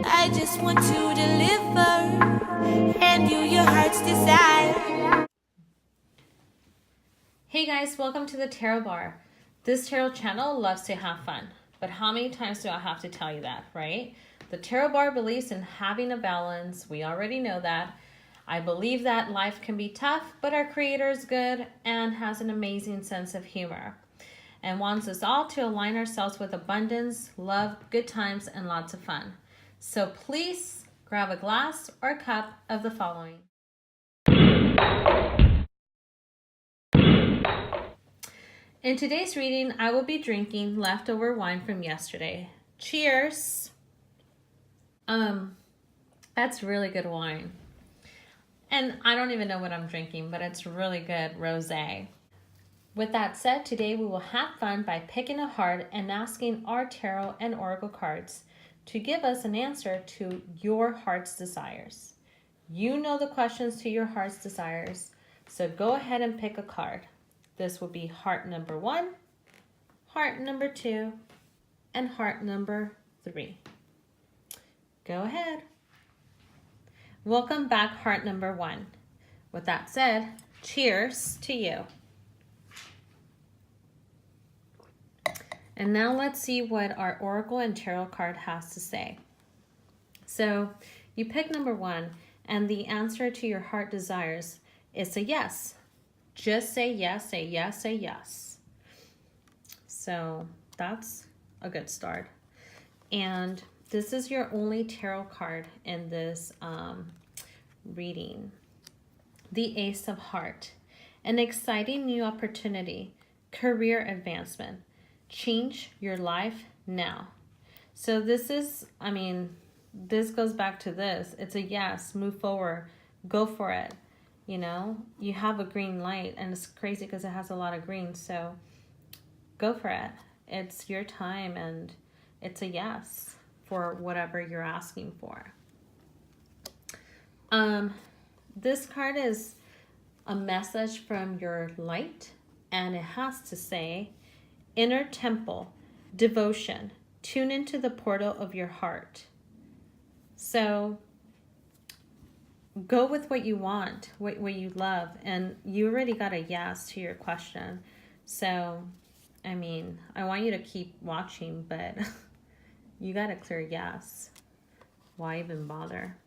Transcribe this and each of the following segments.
I just want to deliver, hand you your heart's desire. Hey guys, welcome to the Tarot Bar. This tarot channel loves to have fun, but how many times do I have to tell you that, right? The Tarot Bar believes in having a balance. We already know that. I believe that life can be tough, but our creator is good and has an amazing sense of humor and wants us all to align ourselves with abundance, love, good times, and lots of fun. So please grab a glass or cup of the following. In today's reading, I will be drinking leftover wine from yesterday. Cheers! That's really good wine. And I don't even know what I'm drinking, but it's really good rosé. With that said, today we will have fun by picking a heart and asking our tarot and oracle cards to give us an answer to your heart's desires. You know the questions to your heart's desires, so go ahead and pick a card. This will be heart number 1, heart number 2, and heart number 3. Go ahead. Welcome back, heart number 1. With that said, cheers to you. And now let's see what our oracle and tarot card has to say. So you pick number 1, and the answer to your heart desires is a yes. Just say yes, say yes, say yes. So that's a good start. And this is your only tarot card in this reading. The Ace of Heart. An exciting new opportunity. Career advancement. Change your life now. So this is, this goes back to this. It's a yes, move forward, go for it. You know, you have a green light, and it's crazy because it has a lot of green. So go for it. It's your time, and it's a yes for whatever you're asking for. This card is a message from your light, and it has to say, inner temple, devotion, tune into the portal of your heart. So go with what you want, what you love, and you already got a yes to your question. So, I want you to keep watching, but you got a clear yes. Why even bother?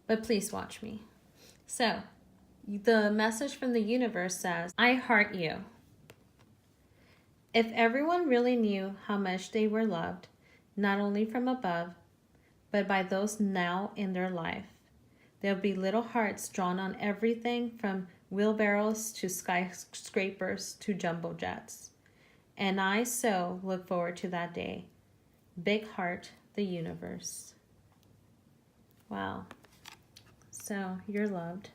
But please watch me. So, the message from the universe says, I heart you. If everyone really knew how much they were loved, not only from above, but by those now in their life, there'll be little hearts drawn on everything from wheelbarrows to skyscrapers to jumbo jets. And I so look forward to that day. Big heart, the universe. Wow. So you're loved.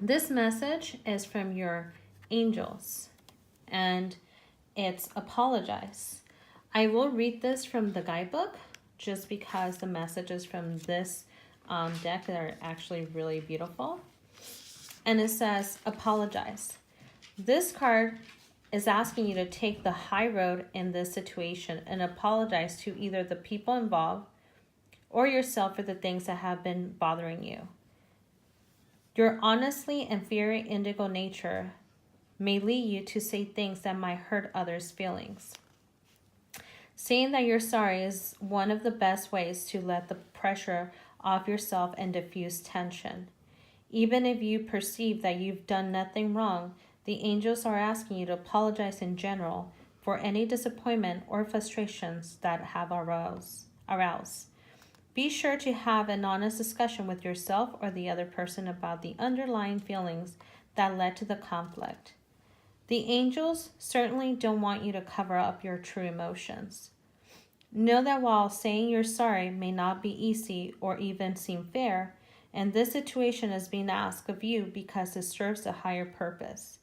This message is from your angels, and it's apologize. I will read this from the guidebook just because the messages from this deck are actually really beautiful. And it says, apologize. This card is asking you to take the high road in this situation and apologize to either the people involved or yourself for the things that have been bothering you. Your honestly and fiery indigo nature may lead you to say things that might hurt others' feelings. Saying that you're sorry is one of the best ways to let the pressure off yourself and diffuse tension. Even if you perceive that you've done nothing wrong, the angels are asking you to apologize in general for any disappointment or frustrations that have aroused. Be sure to have an honest discussion with yourself or the other person about the underlying feelings that led to the conflict. The angels certainly don't want you to cover up your true emotions. Know that while saying you're sorry may not be easy or even seem fair, and this situation is being asked of you because it serves a higher purpose.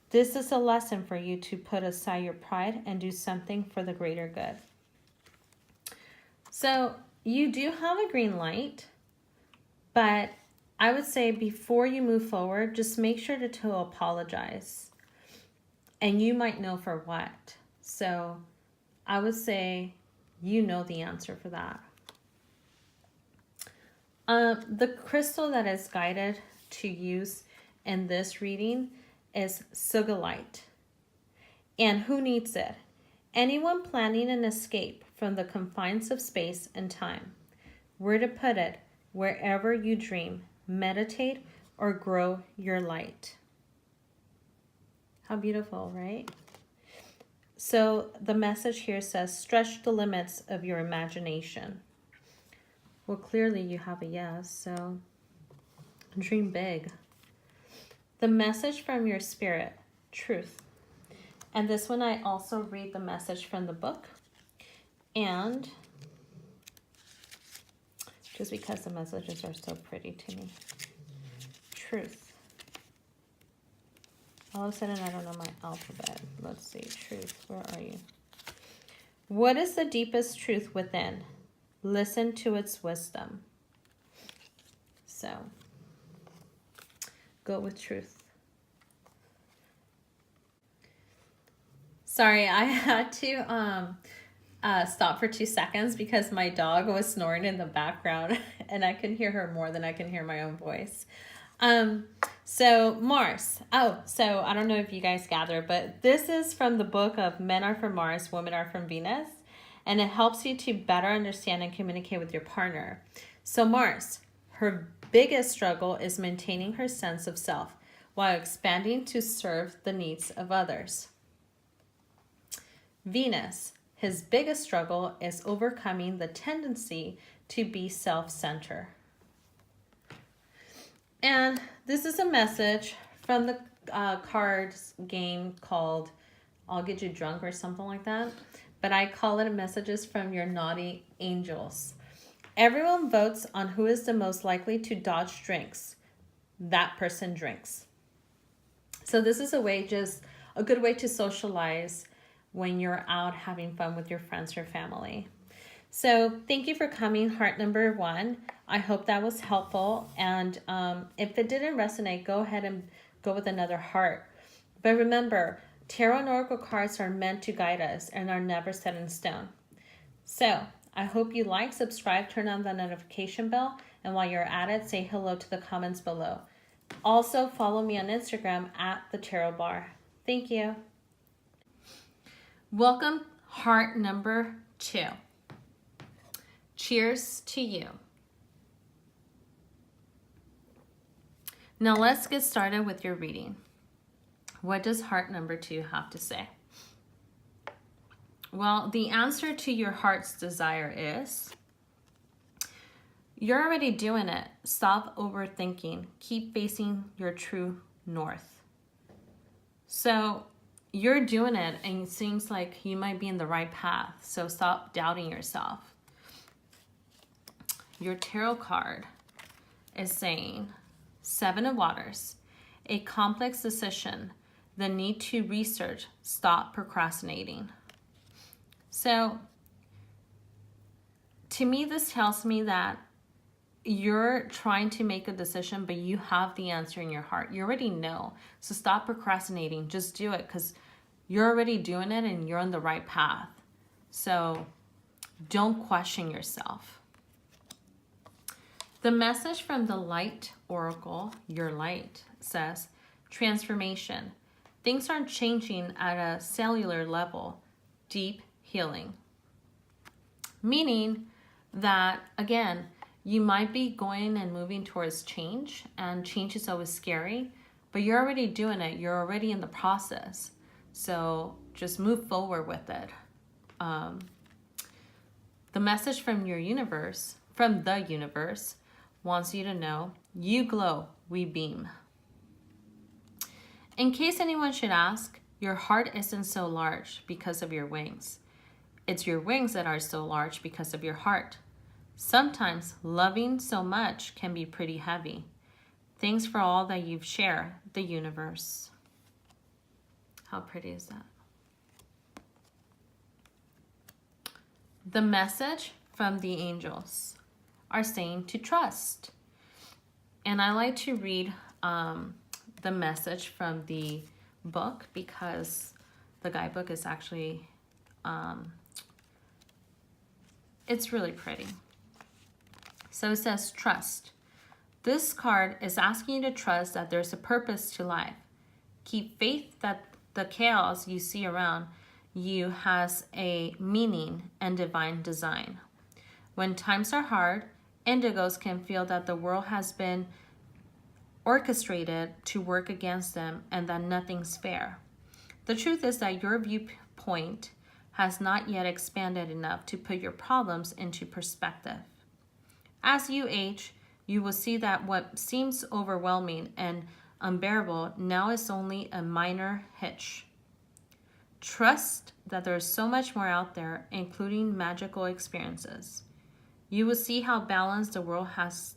This is a lesson for you to put aside your pride and do something for the greater good. So you do have a green light, but I would say before you move forward, just make sure to apologize. And you might know for what. So I would say You know the answer for that. The crystal that is guided to use in this reading is Sugilite. And who needs it? Anyone planning an escape from the confines of space and time. Where to put it? Wherever you dream, meditate, or grow your light. How beautiful, right? So the message here says, stretch the limits of your imagination. Well, clearly you have a yes, so dream big. The message from your spirit, truth. And this one I also read the message from the book. And just because the messages are so pretty to me. Truth. All of a sudden I don't know my alphabet. Let's see, truth, where are you? What is the deepest truth within? Listen to its wisdom. So, go with truth. Sorry, I had to stop for 2 seconds because my dog was snoring in the background and I can hear her more than I can hear my own voice. So Mars. So I don't know if you guys gather, but this is from the book of Men Are From Mars, Women Are From Venus. And it helps you to better understand and communicate with your partner. So Mars, her biggest struggle is maintaining her sense of self while expanding to serve the needs of others. Venus, his biggest struggle is overcoming the tendency to be self-centered. And this is a message from the cards game called I'll Get You Drunk or something like that. But I call it messages from your naughty angels. Everyone votes on who is the most likely to dodge drinks. That person drinks. So this is a good way to socialize when you're out having fun with your friends or family. So thank you for coming, heart number 1. I hope that was helpful. And if it didn't resonate, go ahead and go with another heart. But remember, tarot and oracle cards are meant to guide us and are never set in stone. So I hope you like, subscribe, turn on the notification bell. And while you're at it, say hello to the comments below. Also follow me on Instagram at TheTarot Bar. Thank you. Welcome, heart number 2. Cheers to you. Now let's get started with your reading. What does heart number 2 have to say? Well, the answer to your heart's desire is, you're already doing it. Stop overthinking. Keep facing your true north. So you're doing it and it seems like you might be in the right path. So stop doubting yourself. Your tarot card is saying 7 of Waters, a complex decision, the need to research, stop procrastinating. So to me, this tells me that you're trying to make a decision, but you have the answer in your heart. You already know. So stop procrastinating. Just do it because you're already doing it and you're on the right path. So don't question yourself. The message from the Light Oracle, your light, says transformation. Things aren't changing at a cellular level. Deep healing. Meaning that, again, you might be going and moving towards change, and change is always scary, but you're already doing it. You're already in the process. So just move forward with it. The message from your universe, from the universe, wants you to know, you glow, we beam. In case anyone should ask, your heart isn't so large because of your wings. It's your wings that are so large because of your heart. Sometimes loving so much can be pretty heavy. Thanks for all that you've shared, the universe. How pretty is that? The message from the angels are saying to trust. And I like to read the message from the book because the guidebook is actually It's really pretty. So it says trust. This card is asking you to trust that there's a purpose to life. Keep faith that the chaos you see around you has a meaning and divine design. When times are hard, indigos can feel that the world has been orchestrated to work against them and that nothing's fair. The truth is that your viewpoint has not yet expanded enough to put your problems into perspective. As you age, you will see that what seems overwhelming and unbearable now is only a minor hitch. Trust that there is so much more out there, including magical experiences. You will see how balanced the world has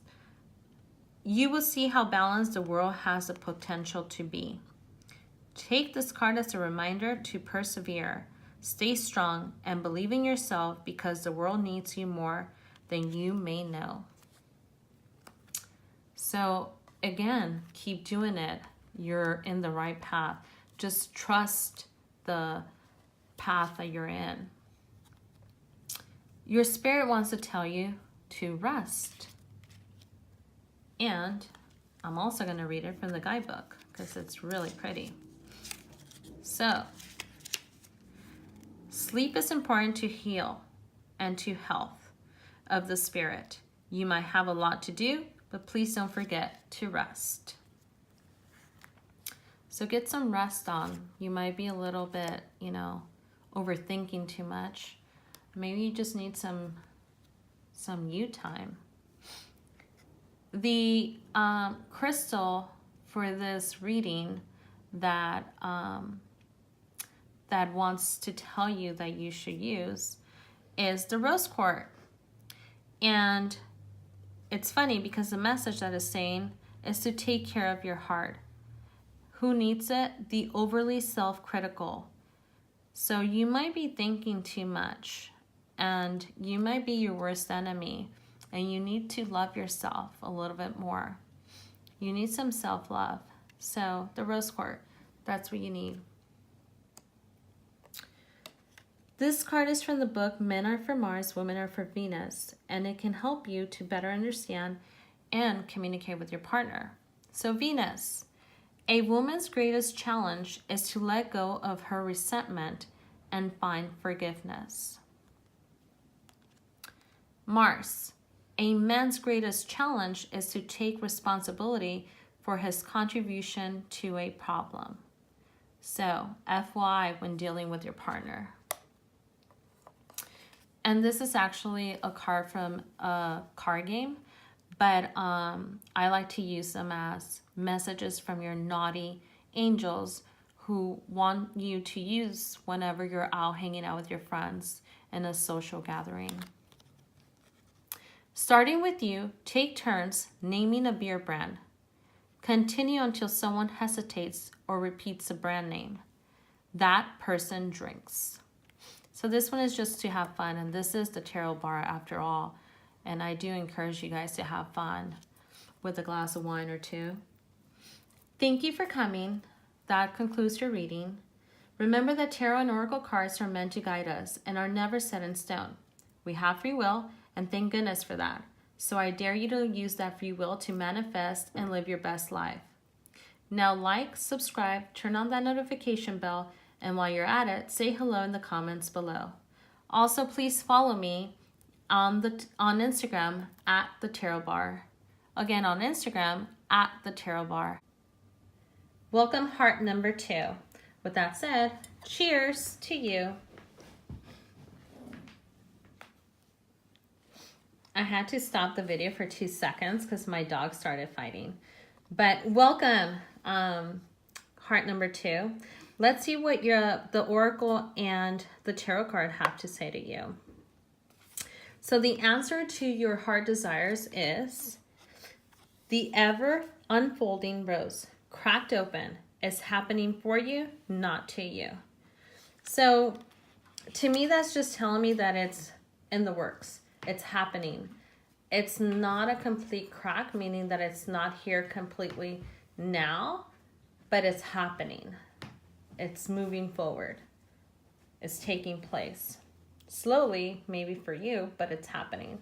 the potential to be. Take this card as a reminder to persevere, stay strong, and believe in yourself because the world needs you more than you may know. So again, keep doing it. You're in the right path. Just trust the path that you're in. Your spirit wants to tell you to rest. And I'm also going to read it from the guidebook because it's really pretty. So, sleep is important to heal and to health of the spirit. You might have a lot to do, but please don't forget to rest. So get some rest on. You might be a little bit, overthinking too much. Maybe you just need some you time. The crystal for this reading that wants to tell you that you should use is the rose quartz. And it's funny because the message that is saying is to take care of your heart. Who needs it? The overly self-critical. So you might be thinking too much and you might be your worst enemy and you need to love yourself a little bit more. You need some self-love. So the rose quartz, that's what you need. This card is from the book Men Are for Mars, Women Are for Venus, and it can help you to better understand and communicate with your partner. So Venus, a woman's greatest challenge is to let go of her resentment and find forgiveness. Mars, a man's greatest challenge is to take responsibility for his contribution to a problem. So, FYI when dealing with your partner. And this is actually a card from a card game, but I like to use them as messages from your naughty angels who want you to use whenever you're out hanging out with your friends in a social gathering. Starting with you, take turns naming a beer brand. Continue until someone hesitates or repeats a brand name. That person drinks. So this one is just to have fun, and this is the Tarot Bar after all. And I do encourage you guys to have fun with a glass of wine or two. Thank you for coming. That concludes your reading. Remember that tarot and oracle cards are meant to guide us and are never set in stone. We have free will, and thank goodness for that. So I dare you to use that free will to manifest and live your best life. Now like, subscribe, turn on that notification bell, and while you're at it, say hello in the comments below. Also, please follow me on Instagram at TheTarot Bar. Again, on Instagram at TheTarot Bar. Welcome heart number 2. With that said, cheers to you. I had to stop the video for 2 seconds because my dog started fighting. But welcome, heart number 2. Let's see what the oracle and the tarot card have to say to you. So the answer to your heart desires is the ever unfolding rose, cracked open, is happening for you, not to you. So to me, that's just telling me that it's in the works. It's happening. It's not a complete crack, meaning that it's not here completely now, but it's happening. It's moving forward. It's taking place. Slowly, maybe for you, but it's happening.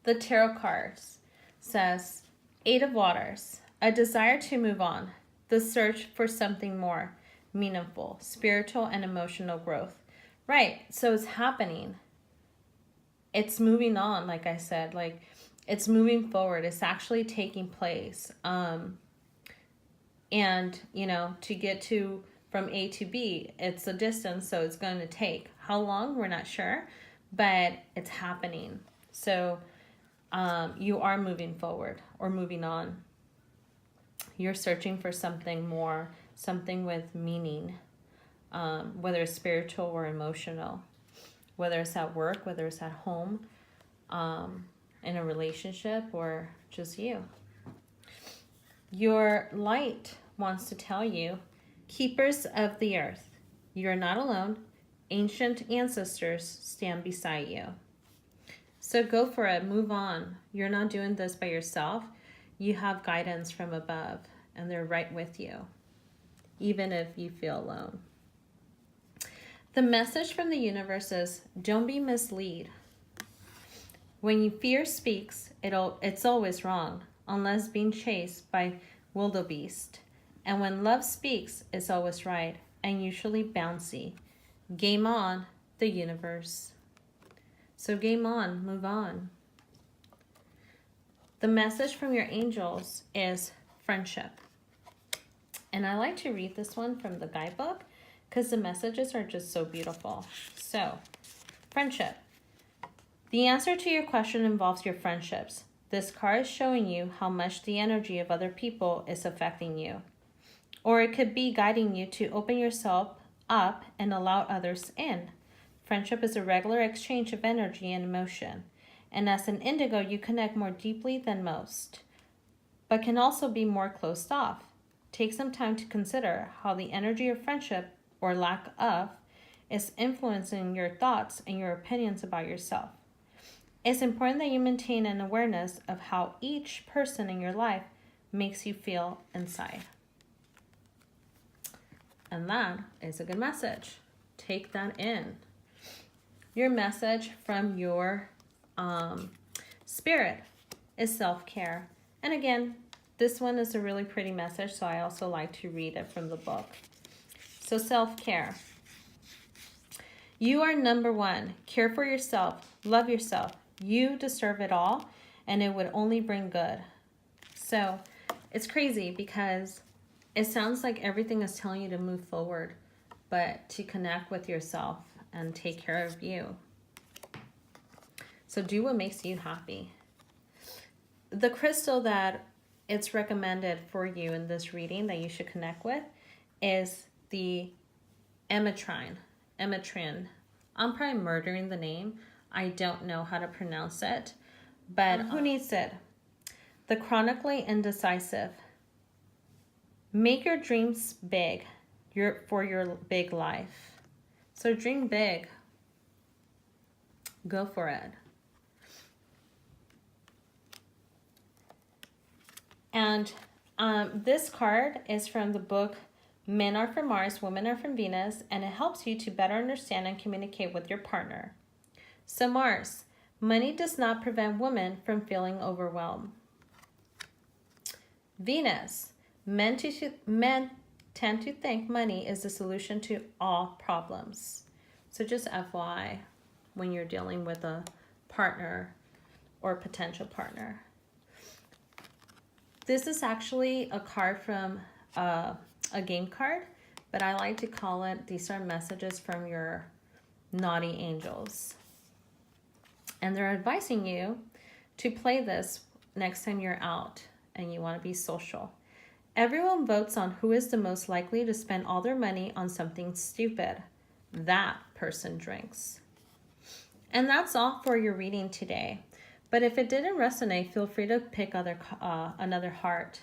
The tarot cards says, Eight of Waters, a desire to move on, the search for something more meaningful, spiritual and emotional growth. Right, so it's happening. It's moving on, like I said, like it's moving forward. It's actually taking place. And, you know, to get to from A to B, it's a distance, so it's going to take. How long? We're not sure, but it's happening. So you are moving forward or moving on. You're searching for something more, something with meaning, whether it's spiritual or emotional, whether it's at work, whether it's at home, in a relationship, or just you. Your light wants to tell you, keepers of the earth, you're not alone. Ancient ancestors stand beside you. So go for it. Move on. You're not doing this by yourself. You have guidance from above, and they're right with you, even if you feel alone. The message from the universe is, don't be misled. When fear speaks, it's always wrong, unless being chased by wildebeest. And when love speaks, it's always right, and usually bouncy. Game on, the universe. So game on, move on. The message from your angels is friendship. And I like to read this one from the guidebook because the messages are just so beautiful. So, friendship. The answer to your question involves your friendships. This card is showing you how much the energy of other people is affecting you. Or it could be guiding you to open yourself up and allow others in. Friendship is a regular exchange of energy and emotion. And as an indigo, you connect more deeply than most, but can also be more closed off. Take some time to consider how the energy of friendship, or lack of, is influencing your thoughts and your opinions about yourself. It's important that you maintain an awareness of how each person in your life makes you feel inside. And that is a good message. Take that in. Your message from your spirit is self-care. And again, this one is a really pretty message, so I also like to read it from the book. So self-care. You are number one. Care for yourself. Love yourself. You deserve it all, and it would only bring good. So it's crazy because it sounds like everything is telling you to move forward, but to connect with yourself and take care of you. So do what makes you happy. The crystal that it's recommended for you in this reading that you should connect with is the emetrine. I'm probably murdering the name. I don't know how to pronounce it, but who needs it? The chronically indecisive. Make your dreams big for your big life. So dream big. Go for it. And this card is from the book Men Are From Mars, Women Are From Venus, and it helps you to better understand and communicate with your partner. So Mars, money does not prevent women from feeling overwhelmed. Venus, men tend to think money is the solution to all problems. So just FYI, when you're dealing with a partner or potential partner. This is actually a card from a game card, but I like to call it, these are messages from your naughty angels. And they're advising you to play this next time you're out and you want to be social. Everyone votes on who is the most likely to spend all their money on something stupid. That person drinks. And that's all for your reading today. But if it didn't resonate, feel free to pick another heart.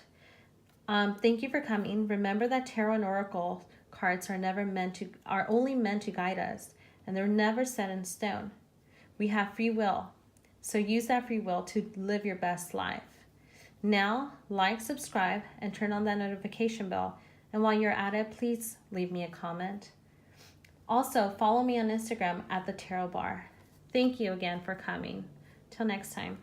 Thank you for coming. Remember that tarot and oracle cards are only meant to guide us, and they're never set in stone. We have free will, so use that free will to live your best life. Now, like, subscribe, and turn on that notification bell. And while you're at it, please leave me a comment. Also, follow me on Instagram at TheTarot Bar. Thank you again for coming. Till next time.